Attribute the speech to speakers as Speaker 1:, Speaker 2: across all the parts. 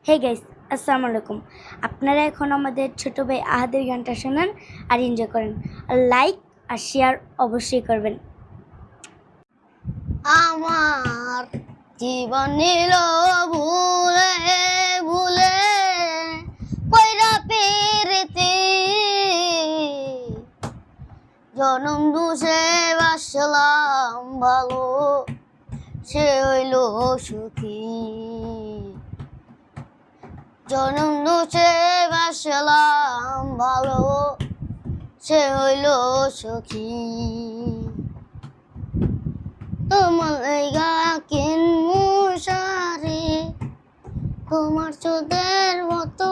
Speaker 1: Hey guys, আসসালামু আলাইকুম। আপনারা এখন আমাদের ছোট ভাই আহাদের গানটা শোনান আর এনজয় করেন। আর লাইক আর শেয়ার অবশ্যই করবেন।
Speaker 2: আমার জীবন নিল ভুলে ভুলে কইরা পিরিতি জনম দুষে বাসলাম ভালো সে হইল সুখী জনম দুষে বাসলাম ভালো সে হইল সুখী তোমার লাইগা কিনমু শাড়ি তোমার চোদের মতো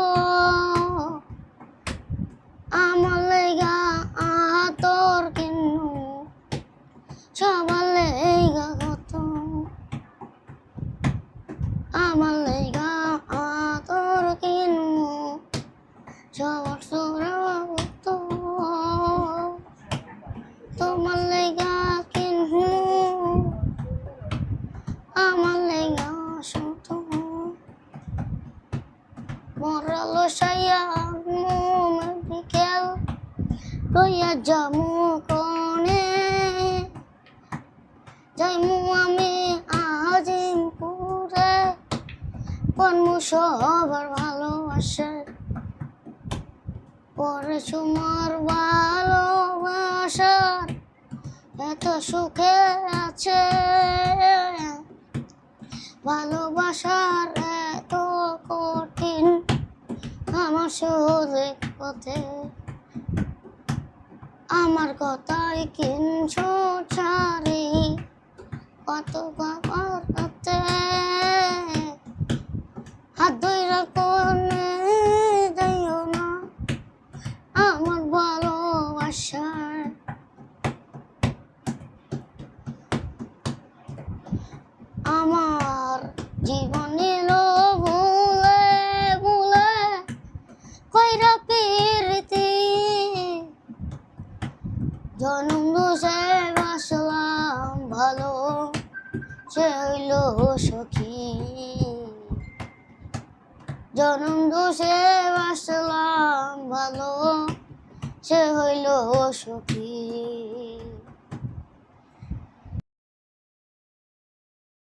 Speaker 2: আমার লাইগা আতর কিনমু সবার লাইগা কত আমার লাইগা আতর কিনমু সবার চোদের মতো তোমার লাইগা কিনমু আমার লাইগা শত মরালো সাইয়া বিকেল লইয়া যামু কনে যাইমু আমি আজিমপুরে পনমু সবার ভালোবাসে পরে তোমার ভালোবাসার এত সুখে আছে ভালোবাসার এত কঠিন আমার সুযোগ পথে আমার কথাই কিনছো ছাড়ি কত বাবার হাতে হাত ধইরা কোনে যাইও না আমার ভালোবাসার আমার জীবন নিল ভুলে ভুলে কইরা পিরিতি জনম দুষে বাসলাম ভালো সে হইল সখী জনম দুষে বাসলাম ভালো সে হইল সখী।